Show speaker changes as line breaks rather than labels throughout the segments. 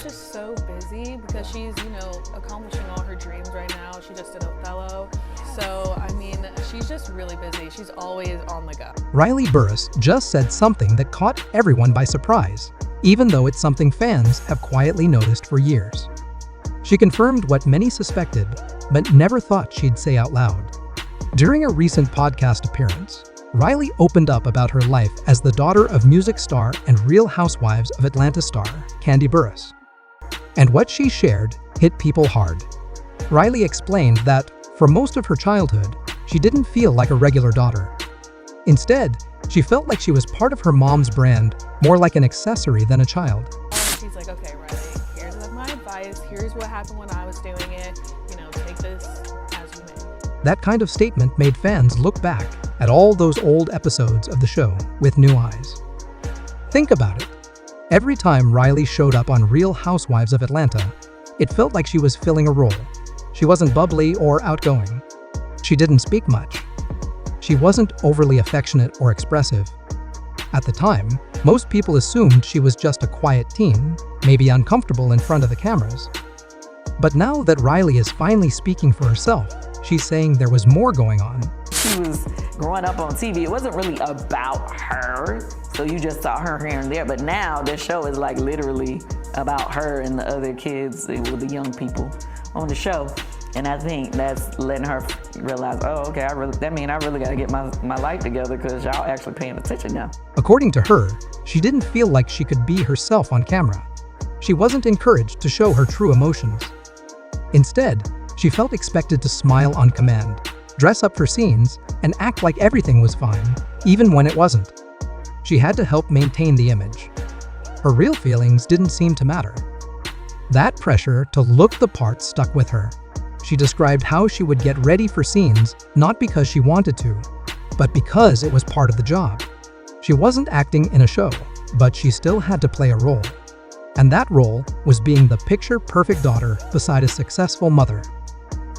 just so busy because she's, accomplishing all her dreams right now. She just did Othello. So, I mean, she's just really busy. She's always on the go.
Riley Burruss just said something that caught everyone by surprise, even though it's something fans have quietly noticed for years. She confirmed what many suspected, but never thought she'd say out loud. During a recent podcast appearance, Riley opened up about her life as the daughter of music star and Real Housewives of Atlanta star Kandi Burruss. And what she shared hit people hard. Riley explained that, for most of her childhood, she didn't feel like a regular daughter. Instead, she felt like she was part of her mom's brand, more like an accessory than a child.
She's like, okay, Riley, here's my advice. Here's what happened when I was doing it. Take this as you may.
That kind of statement made fans look back at all those old episodes of the show with new eyes. Think about it. Every time Riley showed up on Real Housewives of Atlanta, it felt like she was filling a role. She wasn't bubbly or outgoing. She didn't speak much. She wasn't overly affectionate or expressive. At the time, most people assumed she was just a quiet teen, maybe uncomfortable in front of the cameras. But now that Riley is finally speaking for herself, she's saying there was more going on.
She was growing up on TV. It wasn't really about her, so you just saw her here and there. But now this show is like literally about her and the other kids, with the young people on the show. And I think that's letting her realize, oh, okay, that means I really got to get my life together because y'all actually paying attention now.
According to her, she didn't feel like she could be herself on camera. She wasn't encouraged to show her true emotions. Instead, she felt expected to smile on command, dress up for scenes, and act like everything was fine, even when it wasn't. She had to help maintain the image. Her real feelings didn't seem to matter. That pressure to look the part stuck with her. She described how she would get ready for scenes not because she wanted to, but because it was part of the job. She wasn't acting in a show, but she still had to play a role. And that role was being the picture-perfect daughter beside a successful mother.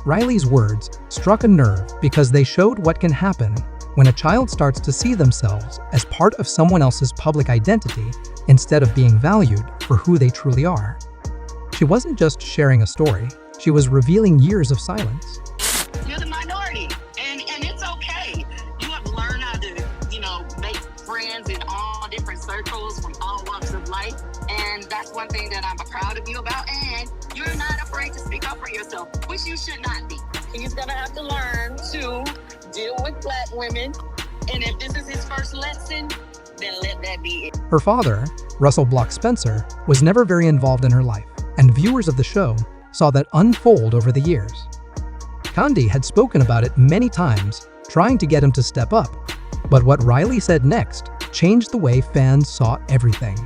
Riley's words struck a nerve because they showed what can happen when a child starts to see themselves as part of someone else's public identity instead of being valued for who they truly are. She wasn't just sharing a story, she was revealing years of silence.
You're the minority, and it's okay. You have to learn how to, make friends in all different circles from all walks of life, and that's one thing that I'm proud of you about, and you're not afraid to speak up for yourself, which you should not be. He's gonna have to learn to deal with Black women, and if this is his first lesson, then let that be it.
Her father, Russell Block Spencer, was never very involved in her life, and viewers of the show saw that unfold over the years. Kandi had spoken about it many times, trying to get him to step up, but what Riley said next changed the way fans saw everything.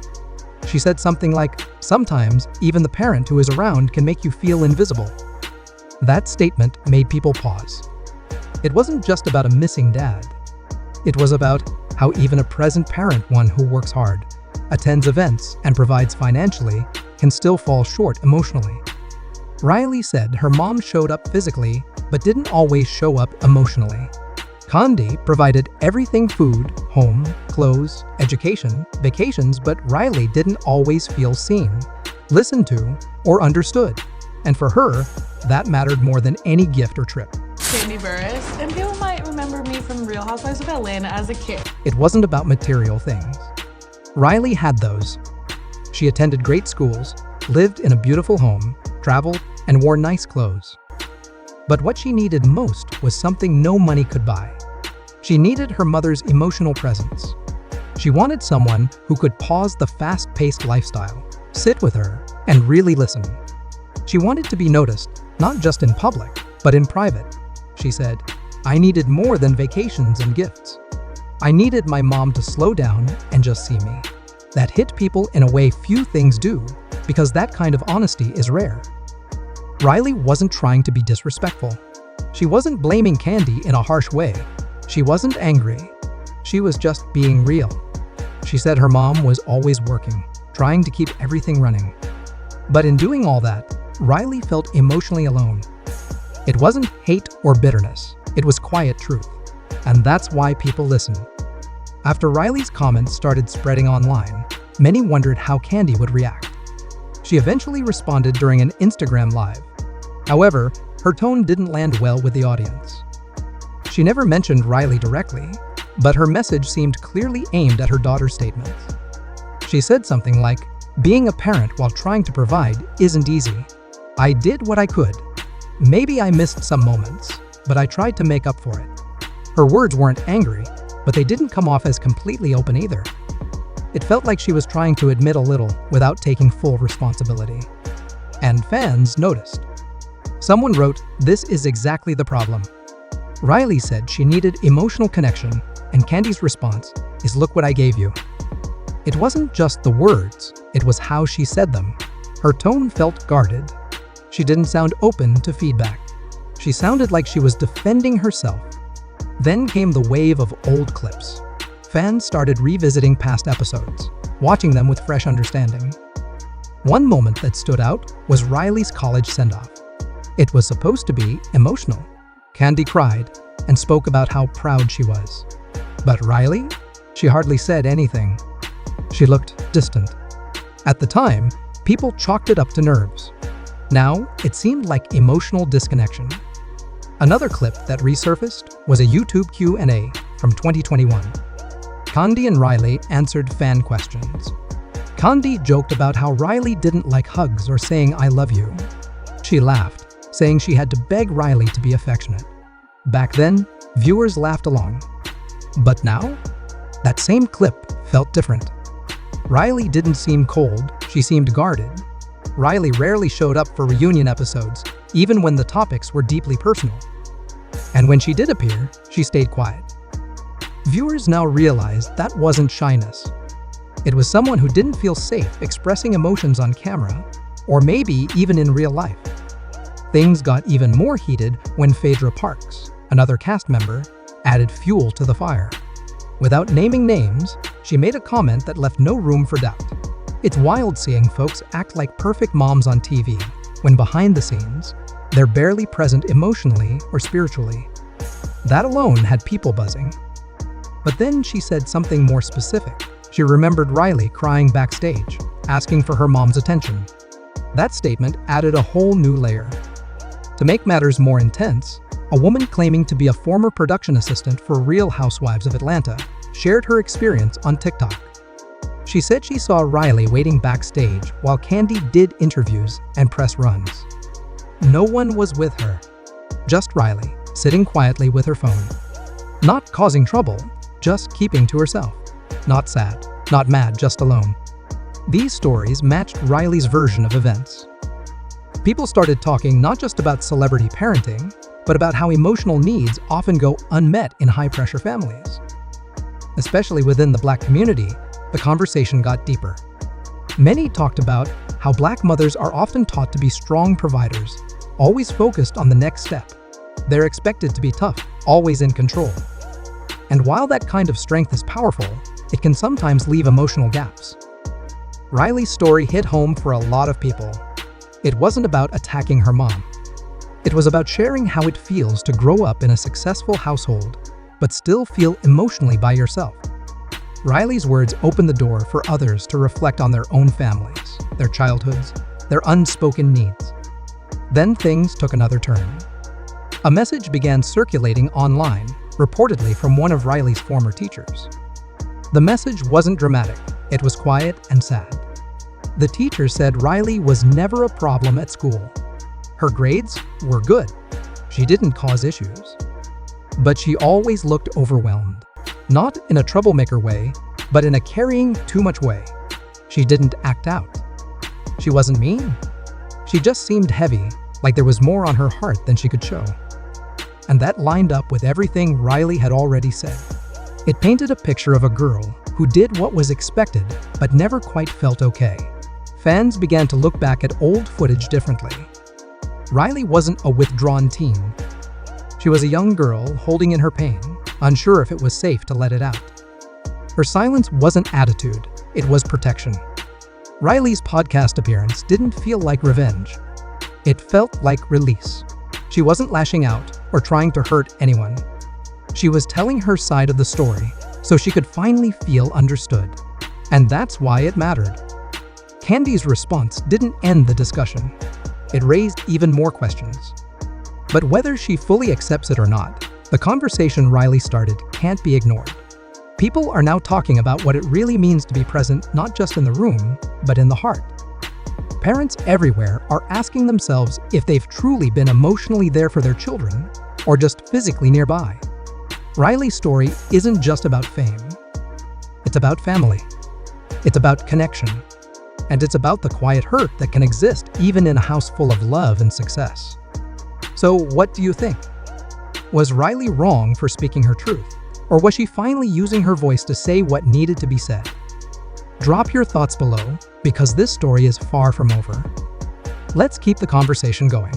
She said something like, "Sometimes even the parent who is around can make you feel invisible." That statement made people pause. It wasn't just about a missing dad. It was about how even a present parent, one who works hard, attends events, and provides financially, can still fall short emotionally. Riley said her mom showed up physically, but didn't always show up emotionally. Kandi provided everything: food, home, clothes, education, vacations, but Riley didn't always feel seen, listened to, or understood. And for her, that mattered more than any gift or trip.
Kandi Burruss, and people might remember me from Real Housewives of Atlanta as a kid.
It wasn't about material things. Riley had those. She attended great schools, lived in a beautiful home, traveled, and wore nice clothes. But what she needed most was something no money could buy. She needed her mother's emotional presence. She wanted someone who could pause the fast-paced lifestyle, sit with her, and really listen. She wanted to be noticed, not just in public, but in private. She said, "I needed more than vacations and gifts. I needed my mom to slow down and just see me." That hit people in a way few things do, because that kind of honesty is rare. Riley wasn't trying to be disrespectful. She wasn't blaming Kandi in a harsh way. She wasn't angry. She was just being real. She said her mom was always working, trying to keep everything running. But in doing all that, Riley felt emotionally alone. It wasn't hate or bitterness, it was quiet truth. And that's why people listened. After Riley's comments started spreading online, many wondered how Kandi would react. She eventually responded during an Instagram live. However, her tone didn't land well with the audience. She never mentioned Riley directly, but her message seemed clearly aimed at her daughter's statements. She said something like, "Being a parent while trying to provide isn't easy. I did what I could. Maybe I missed some moments, but I tried to make up for it." Her words weren't angry, but they didn't come off as completely open either. It felt like she was trying to admit a little without taking full responsibility. And fans noticed. Someone wrote, "This is exactly the problem." Riley said she needed emotional connection, and Kandi's response is, "Look what I gave you." It wasn't just the words, it was how she said them. Her tone felt guarded. She didn't sound open to feedback. She sounded like she was defending herself. Then came the wave of old clips. Fans started revisiting past episodes, watching them with fresh understanding. One moment that stood out was Riley's college send-off. It was supposed to be emotional. Kandi cried and spoke about how proud she was. But Riley? She hardly said anything. She looked distant. At the time, people chalked it up to nerves. Now, it seemed like emotional disconnection. Another clip that resurfaced was a YouTube Q&A from 2021. Kandi and Riley answered fan questions. Kandi joked about how Riley didn't like hugs or saying "I love you." She laughed, saying she had to beg Riley to be affectionate. Back then, viewers laughed along. But now, that same clip felt different. Riley didn't seem cold, she seemed guarded. Riley rarely showed up for reunion episodes, even when the topics were deeply personal. And when she did appear, she stayed quiet. Viewers now realized that wasn't shyness. It was someone who didn't feel safe expressing emotions on camera, or maybe even in real life. Things got even more heated when Phaedra Parks, another cast member, added fuel to the fire. Without naming names, she made a comment that left no room for doubt. It's wild seeing folks act like perfect moms on TV, when behind the scenes, they're barely present emotionally or spiritually. That alone had people buzzing. But then she said something more specific. She remembered Riley crying backstage, asking for her mom's attention. That statement added a whole new layer. To make matters more intense, a woman claiming to be a former production assistant for Real Housewives of Atlanta shared her experience on TikTok. She said she saw Riley waiting backstage while Kandi did interviews and press runs. No one was with her, just Riley, sitting quietly with her phone. Not causing trouble, just keeping to herself. Not sad, not mad, just alone. These stories matched Riley's version of events. People started talking not just about celebrity parenting, but about how emotional needs often go unmet in high-pressure families. Especially within the Black community, the conversation got deeper. Many talked about how Black mothers are often taught to be strong providers, always focused on the next step. They're expected to be tough, always in control. And while that kind of strength is powerful, it can sometimes leave emotional gaps. Riley's story hit home for a lot of people. It wasn't about attacking her mom. It was about sharing how it feels to grow up in a successful household, but still feel emotionally by yourself. Riley's words opened the door for others to reflect on their own families, their childhoods, their unspoken needs. Then things took another turn. A message began circulating online, reportedly from one of Riley's former teachers. The message wasn't dramatic, it was quiet and sad. The teacher said Riley was never a problem at school. Her grades were good. She didn't cause issues. But she always looked overwhelmed. Not in a troublemaker way, but in a carrying too much way. She didn't act out. She wasn't mean. She just seemed heavy, like there was more on her heart than she could show. And that lined up with everything Riley had already said. It painted a picture of a girl who did what was expected, but never quite felt okay. Fans began to look back at old footage differently. Riley wasn't a withdrawn teen. She was a young girl holding in her pain, unsure if it was safe to let it out. Her silence wasn't attitude, it was protection. Riley's podcast appearance didn't feel like revenge. It felt like release. She wasn't lashing out or trying to hurt anyone. She was telling her side of the story so she could finally feel understood. And that's why it mattered. Kandi's response didn't end the discussion. It raised even more questions. But whether she fully accepts it or not, the conversation Riley started can't be ignored. People are now talking about what it really means to be present not just in the room, but in the heart. Parents everywhere are asking themselves if they've truly been emotionally there for their children or just physically nearby. Riley's story isn't just about fame. It's about family. It's about connection. And it's about the quiet hurt that can exist even in a house full of love and success. So what do you think? Was Riley wrong for speaking her truth? Or was she finally using her voice to say what needed to be said? Drop your thoughts below, because this story is far from over. Let's keep the conversation going.